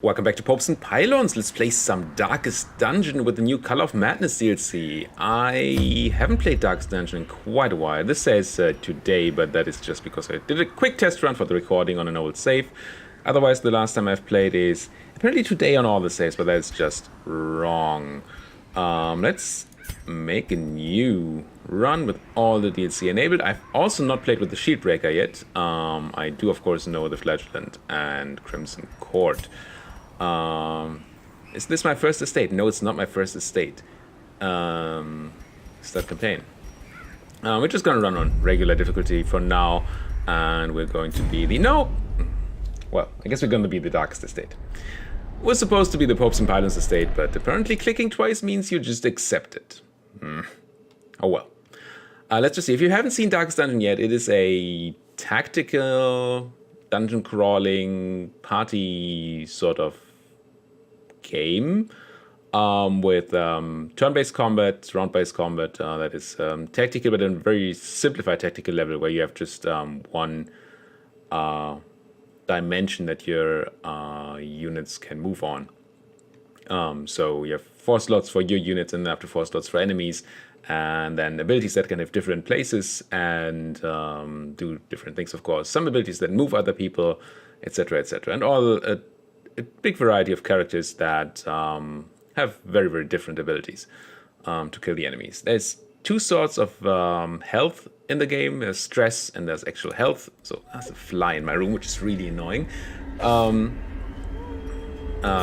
Welcome back to Popes and Pylons. Let's play some Darkest Dungeon with the new Color of Madness DLC. I haven't played Darkest Dungeon in quite a while. This says today, but that is just because I did a quick test run for the recording on an old save. Otherwise, the last time I've played is apparently today on all the saves, but that's just wrong. Let's make a new run with all the DLC enabled. I've also not played with the Shieldbreaker yet. I do, of course, know the Flagellant and Crimson Court. Is this my first estate? No, it's not my first estate. Start campaign. We're just gonna run on regular difficulty for now, and we're going to be the well, I guess we're gonna be the Darkest Estate. We're supposed to be the Popes and Pylons estate, but apparently clicking twice means you just accept it. Oh well. Let's just see. If you haven't seen Darkest Dungeon yet, it is a tactical dungeon crawling party sort of game with turn-based combat, round-based combat that is tactical, but in a very simplified tactical level where you have just one dimension that your units can move on. So you have 4 slots for your units and up to 4 slots for enemies, and then abilities that can have different places and do different things, of course. Some abilities that move other people, etc., etc. And all a big variety of characters that have very, very different abilities to kill the enemies. There's 2 sorts of health in the game. There's stress and there's actual health. So there's a fly in my room, which is really annoying.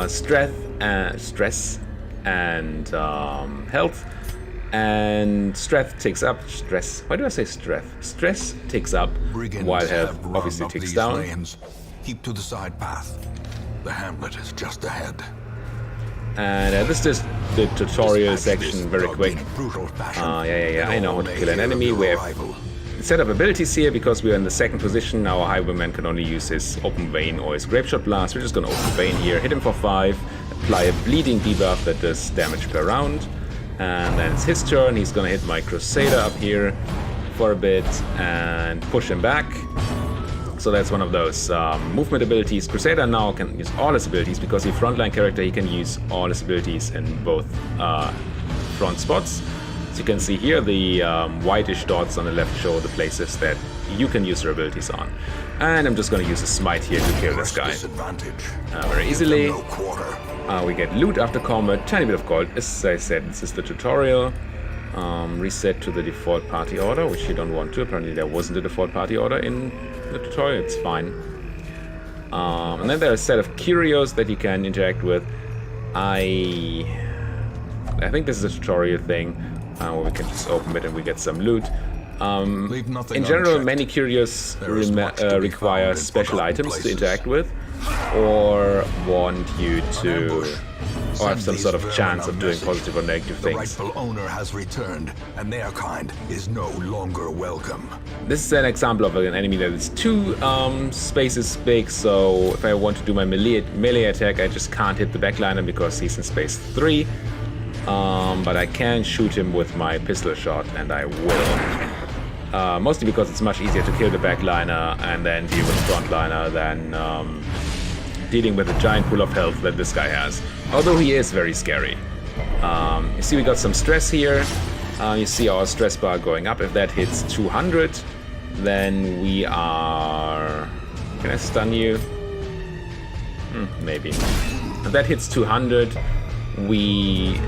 Stress and health. And strength takes up. Stress. Why do I say strength? Stress takes up, while health obviously takes down. Lanes. Keep to the side path. The hamlet is just ahead. And this is the tutorial section, very quick. I know how to kill an enemy. We have set up abilities here because we are in the 2nd position. Our highwayman can only use his open vein or his grapeshot blast. We're just gonna open vein here, hit him for 5, apply a bleeding debuff that does damage per round. And then it's his turn. He's gonna hit my Crusader up here for a bit and push him back. So that's one of those movement abilities. Crusader now can use all his abilities because he's a frontline character. He can use all his abilities in both front spots. So you can see here the whitish dots on the left show the places that you can use your abilities on. And I'm just gonna use a smite here to kill this guy very easily. We get loot after combat, tiny bit of gold. As I said, this is the tutorial. Reset to the default party order, which you don't want to. Apparently there wasn't a default party order in the tutorial, it's fine. And then there are a set of curios that you can interact with. I think this is a tutorial thing, where we can just open it and we get some loot. In general, many curios require special items to interact with, or want you to, or have some sort of chance of doing positive or negative things. The rightful owner has returned, and their kind is no longer welcome. This is an example of an enemy that is 2 spaces big, so if I want to do my melee attack, I just can't hit the backliner because he's in space 3. But I can shoot him with my pistol shot, and I will. Mostly because it's much easier to kill the backliner and then deal with the frontliner than dealing with a giant pool of health that this guy has. Although he is very scary. You see we got some stress here. You see our stress bar going up. If that hits 200, then we are... Can I stun you? Maybe. If that hits 200, we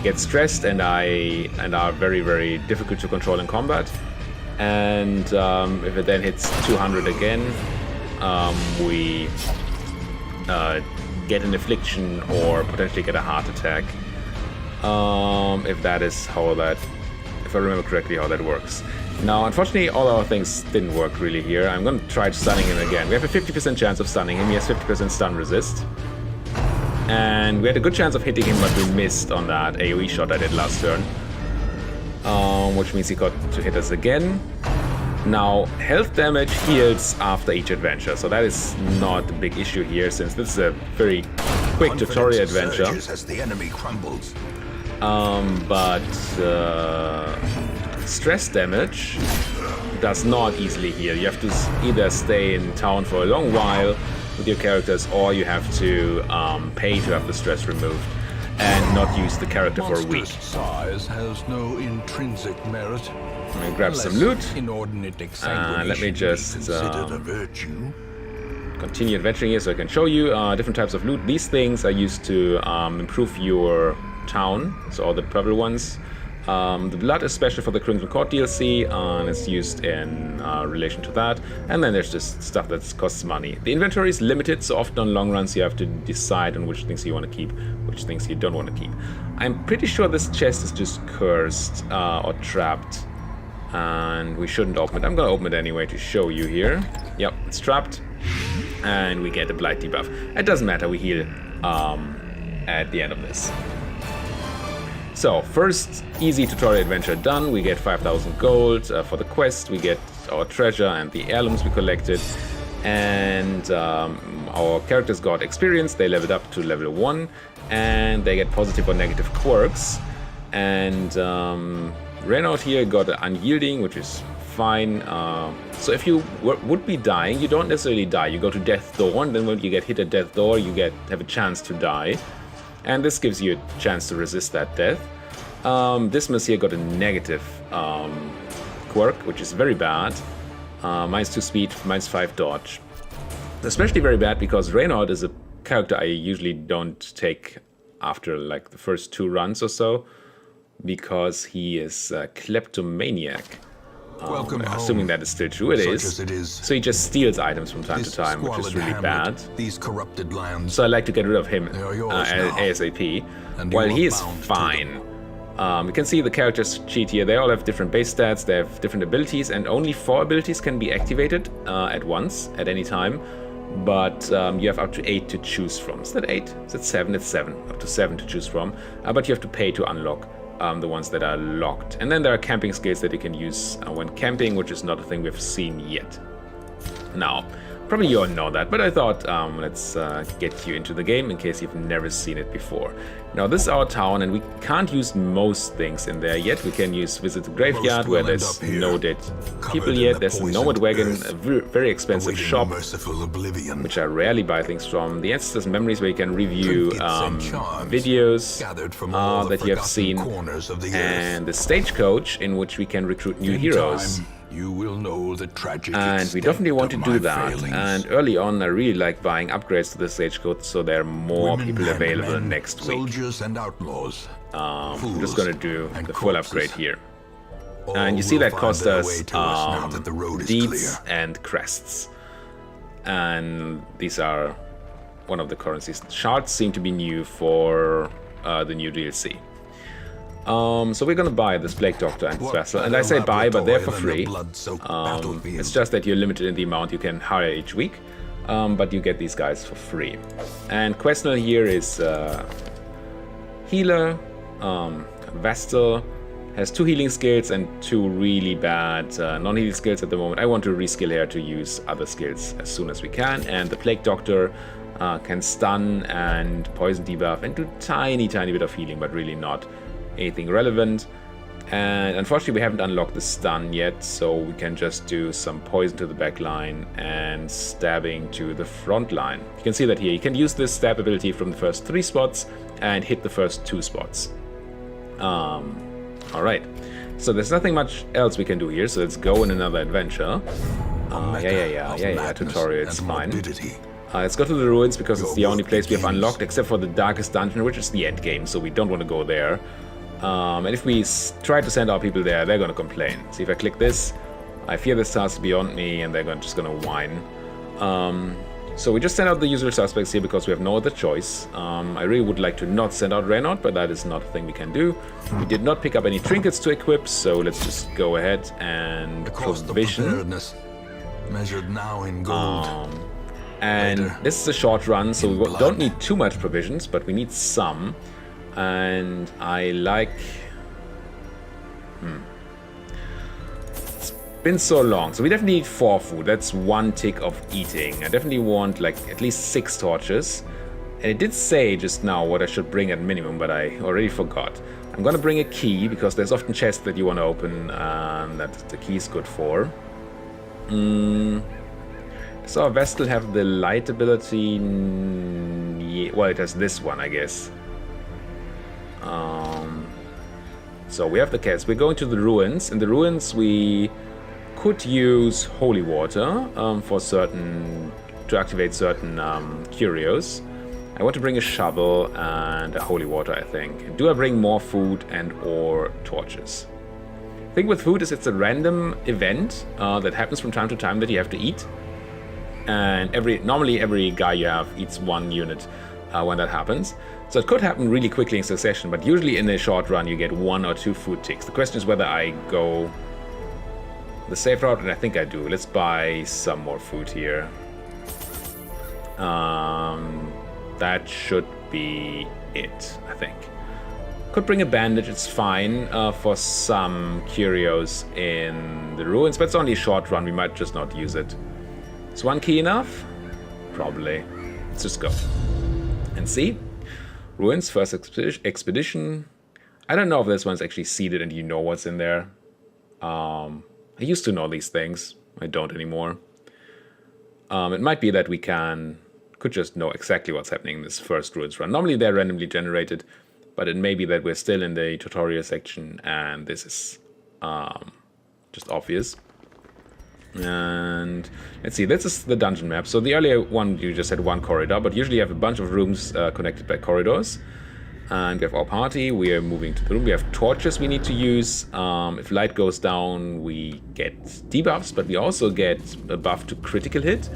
get stressed and are very, very difficult to control in combat. And if it then hits 200 again, we get an affliction or potentially get a heart attack. If that is how that, if I remember correctly, how that works. Now, unfortunately, all our things didn't work really here. I'm going to try stunning him again. We have a 50% chance of stunning him. He has 50% stun resist. And we had a good chance of hitting him, but we missed on that AoE shot I did last turn. Which means he got to hit us again. Now, health damage heals after each adventure, so that is not a big issue here, since this is a very quick tutorial adventure. As the enemy crumbles. But stress damage does not easily heal. You have to either stay in town for a long while with your characters, or you have to pay to have the stress removed and not use the character for a week. Size has no intrinsic merit. Let me grab some loot. Inordinate Let me just considered a virtue. continue adventuring here so I can show you different types of loot. These things are used to improve your town, so all the purple ones. The blood is special for the Crimson Court DLC, and it's used in relation to that. And then there's just stuff that costs money. The inventory is limited, so often on long runs you have to decide on which things you want to keep, which things you don't want to keep. I'm pretty sure this chest is just cursed or trapped, and we shouldn't open it. I'm gonna open it anyway to show you here. Yep, it's trapped, and we get a blight debuff. It doesn't matter, we heal at the end of this. So, first easy tutorial adventure done. We get 5,000 gold for the quest, we get our treasure and the heirlooms we collected, and our characters got experience. They leveled up to level 1, and they get positive or negative quirks. And Renaud here got an unyielding, which is fine. So if you would be dying, you don't necessarily die. You go to Death Door, and then when you get hit at Death Door, you have a chance to die. And this gives you a chance to resist that death. Dismas here got a negative quirk, which is very bad. -2 speed, -5 dodge. Especially very bad because Renaud is a character I usually don't take after like the first 2 runs or so, because he is a kleptomaniac. Assuming that is still true, it is. So he just steals items from time to time, which is really bad. These corrupted lands. So I like to get rid of him ASAP, while he is fine. You can see the characters sheet here. They all have different base stats, they have different abilities, and only 4 abilities can be activated at once, at any time. But you have up to 8 to choose from. Is that 8? Is that 7? It's 7. Up to 7 to choose from. But you have to pay to unlock the ones that are locked. And then there are camping skills that you can use when camping, which is not a thing we've seen yet. Now, probably you all know that, but I thought let's get you into the game in case you've never seen it before. Now, this is our town, and we can't use most things in there yet. We can visit the graveyard, where there's no dead people yet. There's a nomad wagon, a very expensive shop, which I rarely buy things from. The Ancestors' Memories, where you can review videos that you have seen, and the Stagecoach, in which we can recruit new heroes. You will know the tragic and we definitely want to do that. And early on, I really like buying upgrades to the Stagecoach, so there are more people available next week. Soldiers and outlaws. I'm just gonna do the full upgrade here. And you see that cost us deeds and crests. And these are one of the currencies. Shards seem to be new for the new DLC. So we're gonna buy this Plague Doctor and this Vessel, and I say buy, but they're for free. It's just that you're limited in the amount you can hire each week, but you get these guys for free. And Quesnel here is healer, Vestal, has 2 healing skills and 2 really bad non-healing skills at the moment. I want to reskill her to use other skills as soon as we can, and the Plague Doctor can stun and poison debuff and do tiny bit of healing, but really not anything relevant. And unfortunately we haven't unlocked the stun yet, so we can just do some poison to the back line and stabbing to the front line. You can see that here. You can use this stab ability from the first 3 spots and hit the first 2 spots. Alright, so there's nothing much else we can do here, so let's go in another adventure. Tutorial, it's fine. Let's go to the ruins, because it's the only place we have unlocked except for the darkest dungeon, which is the end game, so we don't want to go there. And if we try to send our people there, they're going to complain. See, if I click this, I fear this task beyond me, and they're just going to whine. So we just send out the usual suspects here because we have no other choice. I really would like to not send out Renaud, but that is not a thing we can do. We did not pick up any trinkets to equip, so let's just go ahead and provision. Measured now in gold. And this is a short run, so we don't need too much provisions, but we need some. And I like... It's been so long, so we definitely need 4 food. That's 1 tick of eating. I definitely want like at least 6 torches. And it did say just now what I should bring at minimum, but I already forgot. I'm gonna bring a key, because there's often chests that you want to open that the key is good for. Does our Vestal have the light ability? Yeah, well, it has this one, I guess. So we have the cats. We're going to the ruins. In the ruins, we could use holy water to activate certain curios. I want to bring a shovel and a holy water, I think. Do I bring more food and or torches? The thing with food is it's a random event that happens from time to time that you have to eat. And normally every guy you have eats 1 unit when that happens. So it could happen really quickly in succession, but usually in a short run you get 1 or 2 food ticks. The question is whether I go the safe route, and I think I do. Let's buy some more food here. That should be it, I think. Could bring a bandage, it's fine for some curios in the ruins, but it's only a short run, we might just not use it. Is 1 key enough? Probably. Let's just go. And see? Ruins, first expedition. I don't know if this one's actually seeded and you know what's in there. I used to know these things. I don't anymore. It might be that we could just know exactly what's happening in this first ruins run. Normally they're randomly generated, but it may be that we're still in the tutorial section and this is just obvious. And let's see, this is the dungeon map. So the earlier one, you just had 1 corridor, but usually you have a bunch of rooms connected by corridors. And we have our party, we are moving to the room. We have torches we need to use. If light goes down, we get debuffs, but we also get a buff to critical hit.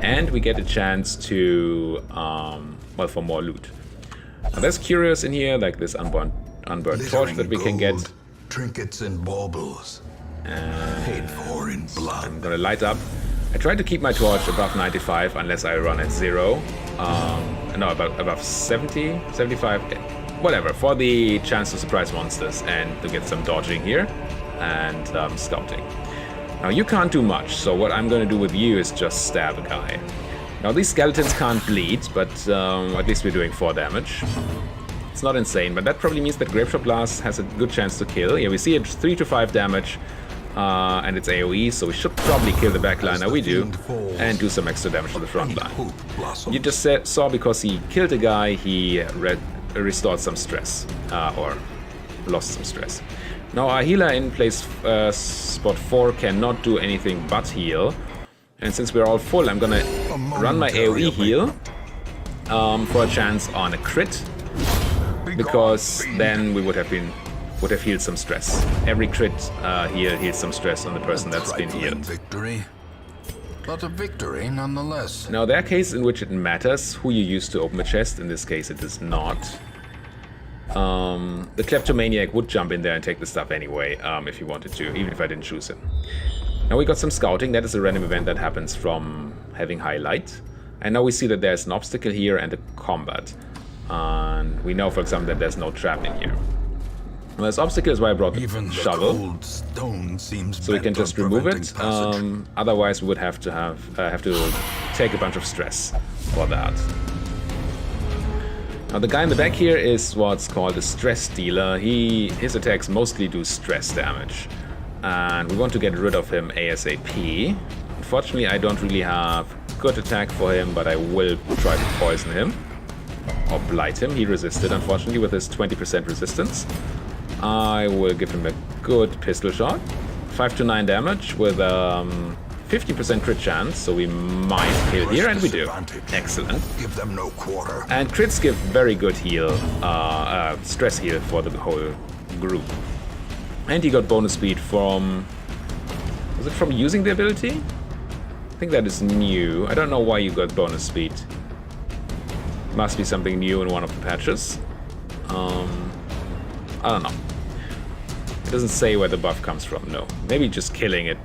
And we get a chance to, well, for more loot. Now there's curios in here, like this unburned torch that we can get. Trinkets and baubles. Paid for in blood. I'm gonna light up. I try to keep my torch above 95 unless I run at 0. No, above 70, 75, whatever, for the chance to surprise monsters and to get some dodging here and scouting. Now you can't do much, so what I'm gonna do with you is just stab a guy. Now these skeletons can't bleed, but at least we're doing 4 damage. It's not insane, but that probably means that Grapeshot Blast has a good chance to kill. Yeah, we see it 3 to 5 damage. And it's AoE, so we should probably kill the backliner, we do, and do some extra damage to the front line. You just saw because he killed a guy, he restored some stress, or lost some stress. Now our healer in place spot 4 cannot do anything but heal, and since we're all full, I'm gonna run my AoE heal for a chance on a crit, because then we would have healed some stress. Every crit heal heals some stress on the person that's been healed. Victory, but a victory nonetheless. Now there are cases in which it matters who you use to open a chest. In this case it does not. The kleptomaniac would jump in there and take the stuff anyway, if he wanted to, even if I didn't choose him. Now we got some scouting. That is a random event that happens from having highlight. And now we see that there's an obstacle here and a combat. And we know, for example, that there's no trap in here. Well, this obstacle is why I brought the shovel, cold stone seems so we can just remove it. passage. Otherwise, we would have to take a bunch of stress for that. Now, the guy in the back here is what's called a stress dealer. His attacks mostly do stress damage, and we want to get rid of him ASAP. Unfortunately, I don't really have good attack for him, but I will try to poison him or blight him. He resisted, unfortunately, with his 20% resistance. I will give him a good pistol shot. 5 to 9 damage with 50% crit chance, so we might kill here, and we do. Excellent. Give them no quarter. And crits give very good heal, stress heal for the whole group. And he got bonus speed from... Was it from using the ability? I think that is new. I don't know why you got bonus speed. Must be something new in one of the patches. I don't know. It doesn't say where the buff comes from, no. Maybe just killing it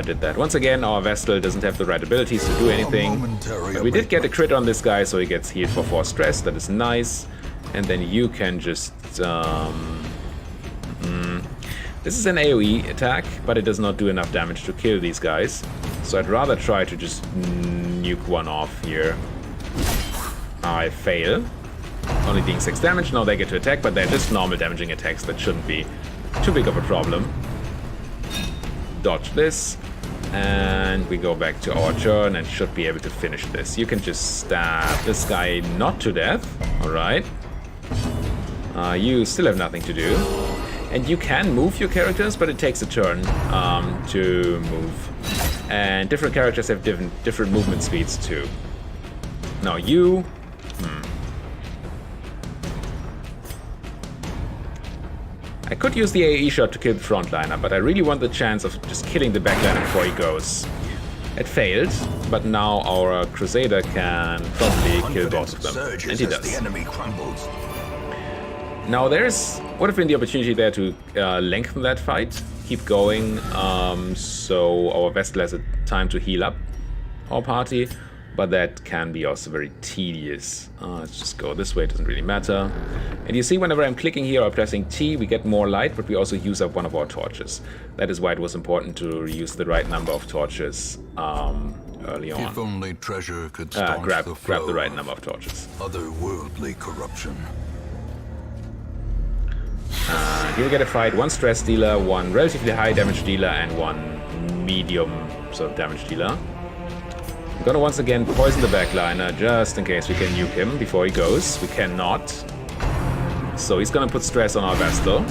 did that. Once again, our Vestal doesn't have the right abilities to do anything. But we did get a crit on this guy, so he gets healed for 4 stress. That is nice. And then you can just... This is an AoE attack, but it does not do enough damage to kill these guys. So I'd rather try to just nuke one off here. I fail. Only being 6 damage. Now they get to attack, but they're just normal damaging attacks. That shouldn't be too big of a problem. Dodge this. And we go back to our turn and should be able to finish this. You can just stab this guy not to death. Alright. You still have nothing to do. And you can move your characters, but it takes a turn to move. And different characters have different movement speeds too. Now you... I could use the AoE shot to kill the frontliner, but I really want the chance of just killing the backliner before he goes. It failed, but now our Crusader can probably kill both of them. And he does. The enemy crumbles. Now there's would have been the opportunity there to lengthen that fight, keep going, so our Vestal has a time to heal up our party, but that can be also very tedious. Let's just go this way, it doesn't really matter. And you see whenever I'm clicking here or pressing T, we get more light, but we also use up one of our torches. That is why it was important to use the right number of torches early on. If only treasure could staunch grab the the right number of torches. Otherworldly corruption. Here we get a fight, one stress dealer, one relatively high damage dealer, and one medium sort of damage dealer. I'm gonna once again poison the backliner just in case we can nuke him before he goes. We cannot. So he's gonna put stress on our Vestal.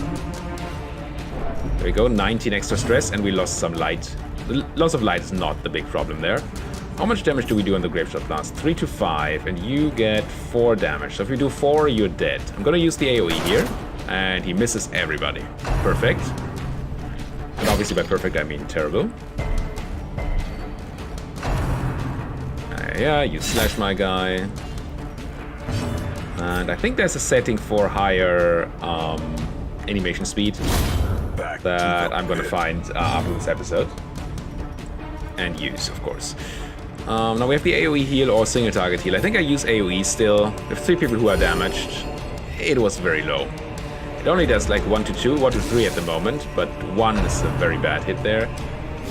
There we go, 19 extra stress, and we lost some light. The loss of light is not the big problem there. How much damage do we do on the Graveshot Blast? 3 to 5, and you get 4 damage. So if you do 4, you're dead. I'm gonna use the AoE here, and he misses everybody. Perfect. And obviously by perfect I mean terrible. Yeah, you slash my guy. And I think there's a setting for higher animation speed that I'm gonna find after this episode. And use, of course. Now we have the AoE heal or single target heal. I think I use AoE still. We have 3 people who are damaged. It was very low. It only does like 1 to 2, 1 to 3 at the moment, but 1 is a very bad hit there.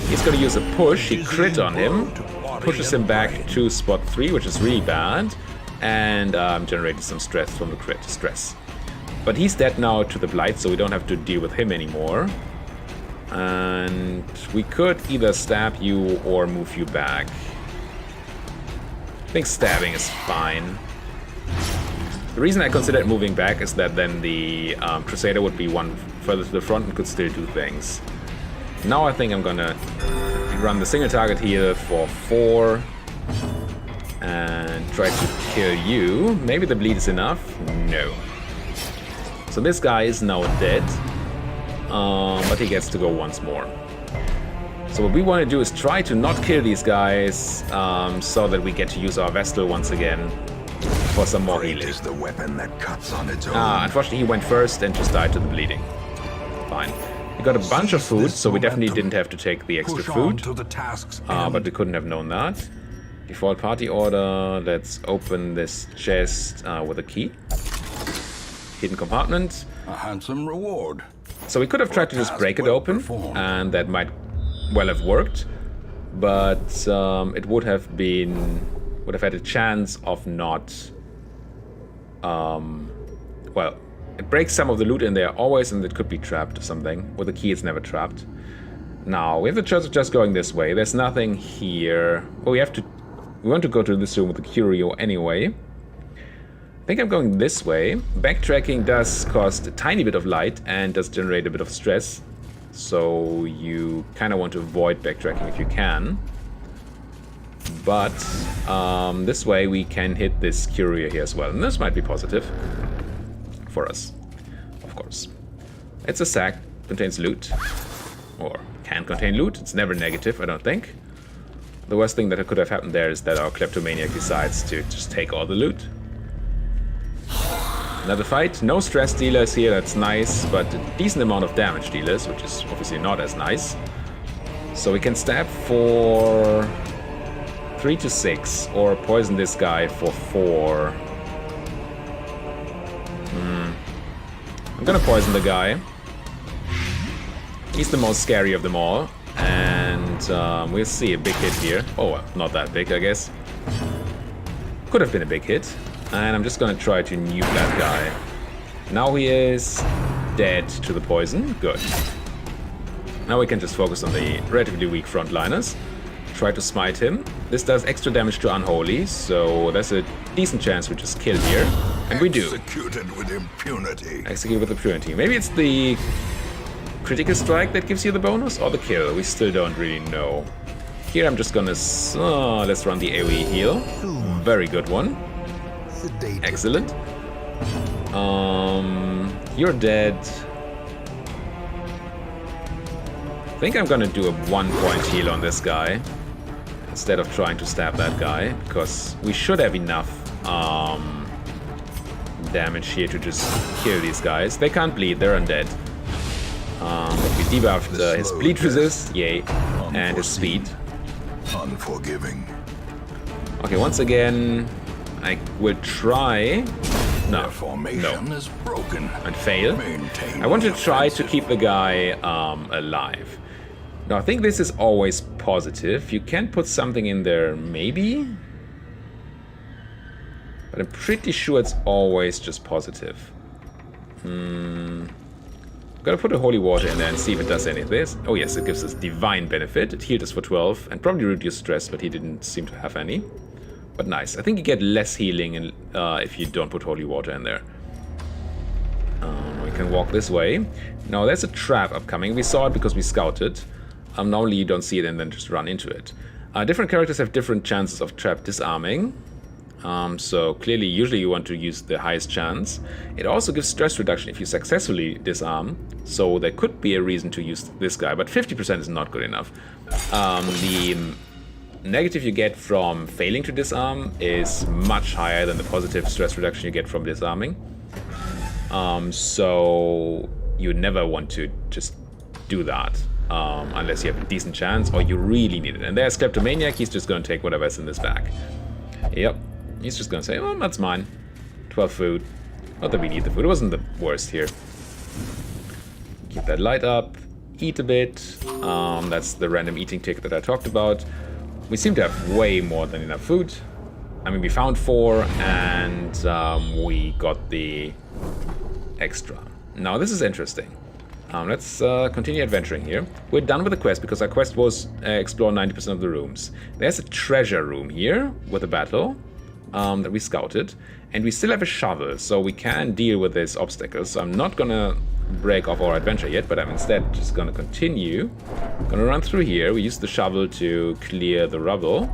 He's gonna use a push, he crit on him, pushes him back to spot 3, which is really bad, and generated some stress from the crit, But he's dead now to the Blight, so we don't have to deal with him anymore. And we could either stab you or move you back. I think stabbing is fine. The reason I considered moving back is that then the Crusader would be one further to the front and could still do things. Now I think I'm gonna run the single target heal for 4 and try to kill you. Maybe the bleed is enough? No. So this guy is now dead, but he gets to go once more. So what we want to do is try to not kill these guys so that we get to use our Vestal once again for some more healing. Is the weapon that cuts on its own. Unfortunately, he went first and just died to the bleeding. Fine. We got a bunch of food, so we definitely didn't have to take the extra food. But we couldn't have known that. Default party order. Let's open this chest with a key. Hidden compartment. A handsome reward. So we could have tried to just break it open, and that might well have worked. But it would have had a chance of not. Well, it breaks some of the loot in there always, and it could be trapped or something. With the key, it's never trapped. Now we have the choice of just going this way. There's nothing here. Well, we want to go to this room with the curio anyway. I think I'm going this way. Backtracking does cost a tiny bit of light and does generate a bit of stress. So you kind of want to avoid backtracking if you can. But this way we can hit this curio here as well. And this might be positive for us, of course. It's a sack, contains loot. Or can contain loot. It's never negative, I don't think. The worst thing that could have happened there is that our kleptomaniac decides to just take all the loot. Another fight. No stress dealers here, that's nice, but a decent amount of damage dealers, which is obviously not as nice. So we can stab for 3 to 6, or poison this guy for 4. I'm gonna poison the guy. He's the most scary of them all. And we'll see a big hit here. Oh, well, not that big, I guess. Could have been a big hit. And I'm just gonna try to nuke that guy. Now he is dead to the poison. Good. Now we can just focus on the relatively weak frontliners. Try to smite him. This does extra damage to Unholy, so there's a decent chance we just kill here. And we do. Executed with impunity. Execute with impunity. Maybe it's the critical strike that gives you the bonus, or the kill. We still don't really know. Here I'm just gonna... let's run the AoE heal. Very good one. Excellent. You're dead. I think I'm gonna do a 1-point heal on this guy instead of trying to stab that guy, because we should have enough damage here to just kill these guys. They can't bleed, they're undead. But we debuffed his bleed resist, yay, and his speed. Unforgiving. Okay, once again, I will try. No, Their formation is broken. and fail. Maintain I want to the try to offensive. keep the guy alive. Now, I think this is always positive. You can put something in there, maybe? But I'm pretty sure it's always just positive. Gotta put a holy water in there and see if it does any of this. Oh yes, it gives us divine benefit. It healed us for 12 and probably reduced stress, but he didn't seem to have any. But nice. I think you get less healing if you don't put holy water in there. We can walk this way. Now there's a trap upcoming. We saw it because we scouted. Normally you don't see it and then just run into it. Different characters have different chances of trap disarming. So clearly, usually you want to use the highest chance. It also gives stress reduction if you successfully disarm. So there could be a reason to use this guy, but 50% is not good enough. The negative you get from failing to disarm is much higher than the positive stress reduction you get from disarming. So you never want to just do that. Unless you have a decent chance or you really need it. And there's Kleptomaniac, he's just going to take whatever's in this bag. Yep, he's just going to say, oh, that's mine. 12 food. Not that we need the food, it wasn't the worst here. Keep that light up, eat a bit. That's the random eating tick that I talked about. We seem to have way more than enough food. I mean, we found 4 and we got the extra. Now, this is interesting. Let's continue adventuring here. We're done with the quest because our quest was explore 90% of the rooms. There's a treasure room here with a battle that we scouted. And we still have a shovel, so we can deal with this obstacle. So I'm not gonna break off our adventure yet, but I'm instead just gonna continue. Gonna run through here. We use the shovel to clear the rubble.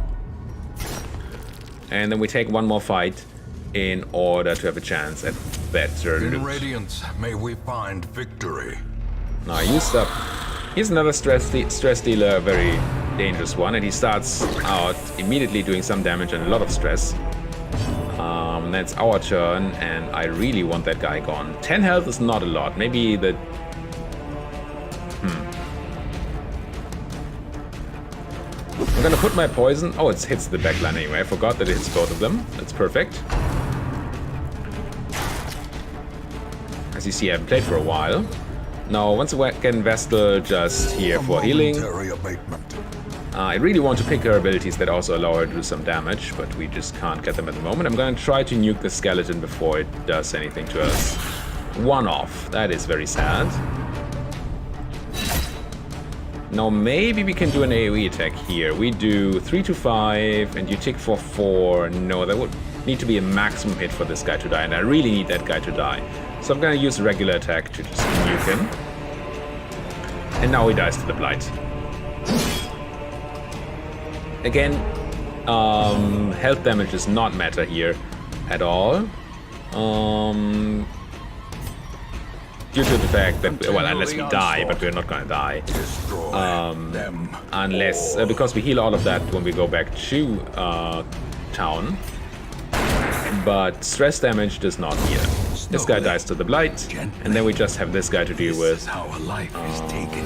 And then we take one more fight in order to have a chance at better In loot. Radiance, may we find victory. Now I used up. Here's another stress dealer, a very dangerous one, and he starts out immediately doing some damage and a lot of stress. That's our turn, and I really want that guy gone. 10 health is not a lot. Maybe the. I'm gonna put my poison. Oh, it hits the backline anyway. I forgot that it hits both of them. That's perfect. As you see, I haven't played for a while. Now, once again, Vestal just here A for healing. momentary abatement. I really want to pick her abilities that also allow her to do some damage, but we just can't get them at the moment. I'm going to try to nuke the skeleton before it does anything to us. One off. That is very sad. Now, maybe we can do an AoE attack here. We do 3 to 5, and you tick for 4. No, that would need to be a maximum hit for this guy to die, and I really need that guy to die. So I'm going to use a regular attack to just nuke him. And now he dies to the blight. Again, health damage does not matter here at all. Due to the fact that, well, unless we die, but we're not gonna die. Destroy them. Unless, because we heal all of that when we go back to town. But stress damage does not heal. This guy dies to the blight, and then we just have this guy to deal This with. is how a life is taken.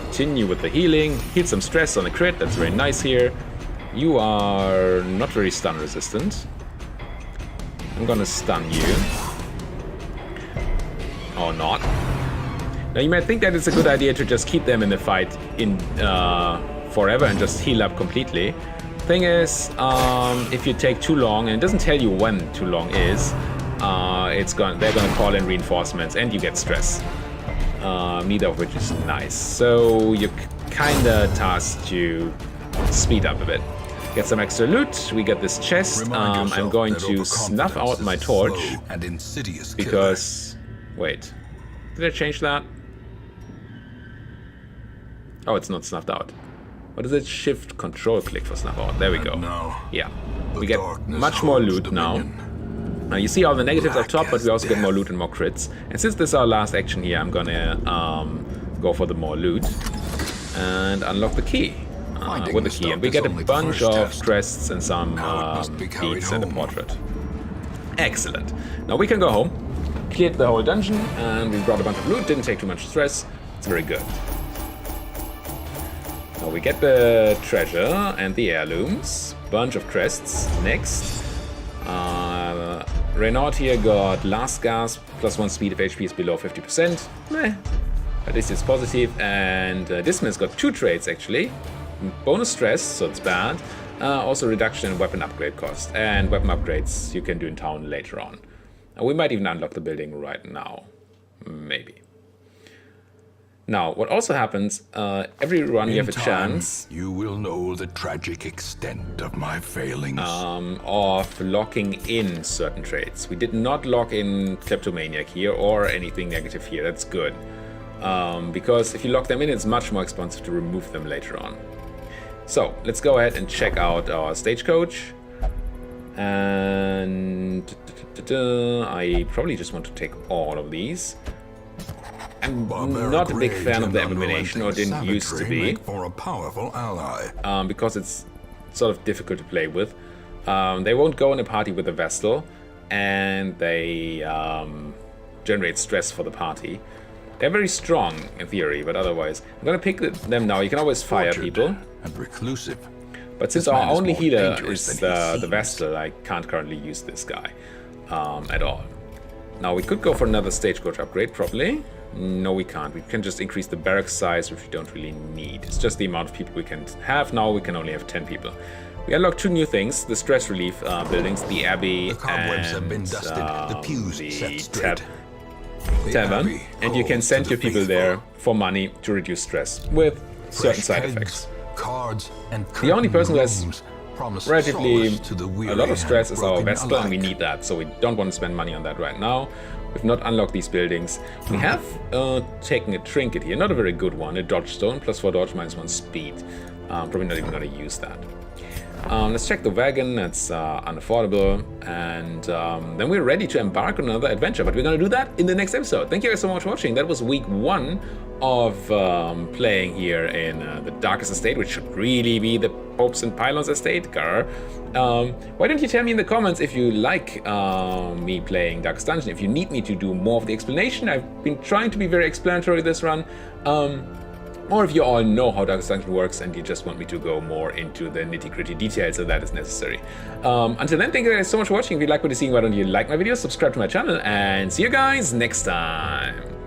Continue with the healing. Heal some stress on the crit. That's very nice here. You are not very stun resistant. I'm gonna stun you. Or not. Now you might think that it's a good idea to just keep them in the fight in forever and just heal up completely. Thing is, if you take too long, and it doesn't tell you when too long is, they're gonna call in reinforcements and you get stress. neither of which is nice. So you're kinda tasked to speed up a bit. Get some extra loot, we get this chest. I'm going to snuff out my torch and insidious because... Wait, did I change that? Oh, it's not snuffed out. What is it? Shift Control click for snuff out. There we go. Yeah, we get much more loot now. Now you see all the negatives up top, but we also get more loot and more crits. And since this is our last action here, I'm gonna go for the more loot and unlock the key. With the key, and we get a bunch of crests and some beads and a portrait. Excellent. Now we can go home. Cleared the whole dungeon, and we brought a bunch of loot. Didn't take too much stress. It's very good. Now we get the treasure and the heirlooms. Bunch of crests. Next, Renaud here got last gasp, +1 speed if HP is below 50%. Meh. At least it's positive. And Dismas got 2 traits actually. Bonus stress, so it's bad. Also reduction in weapon upgrade cost. And weapon upgrades you can do in town later on. We might even unlock the building right now. Maybe. Now, what also happens, every run you have a chance... You will know the tragic extent of my failings. Of locking in certain traits. We did not lock in Kleptomaniac here or anything negative here. That's good. Because if you lock them in, it's much more expensive to remove them later on. So, let's go ahead and check out our stagecoach. And I probably just want to take all of these. I'm not a big fan of the Abomination, or didn't used to be. For a powerful ally. Because it's sort of difficult to play with. They won't go in a party with a Vestal, and they generate stress for the party. They're very strong in theory, but otherwise, I'm gonna pick them now. You can always fire people. And reclusive. But since our only healer is the Vestal, I can't currently use this guy at all. Now we could go for another stagecoach upgrade, probably. No, we can't. We can just increase the barracks size, which we don't really need. It's just the amount of people we can have. Now we can only have 10 people. We unlocked 2 new things: the stress relief buildings, the Abbey, and have been dusted. The pews set straight. Tavern, and you can send your people there for money to reduce stress with certain side effects. Cards and the only person who has relatively a lot of stress is our Vestal, and we need that, so we don't want to spend money on that right now. We've not unlocked these buildings. We have taken a trinket here, not a very good one, a dodge stone, +4 dodge, -1 speed. Probably not even going to use that. Let's check the wagon. That's unaffordable, and then we're ready to embark on another adventure, but we're going to do that in the next episode. Thank you guys so much for watching. That was week 1 of playing here in the Darkest Estate, which should really be the Popes and Pylons Estate. Why don't you tell me in the comments if you like me playing Darkest Dungeon, if you need me to do more of the explanation. I've been trying to be very explanatory this run. Or if you all know how Darkest Dungeon works and you just want me to go more into the nitty-gritty details, so that is necessary. Until then, thank you guys so much for watching. If you like what you're seeing, why don't you like my videos, subscribe to my channel, and see you guys next time.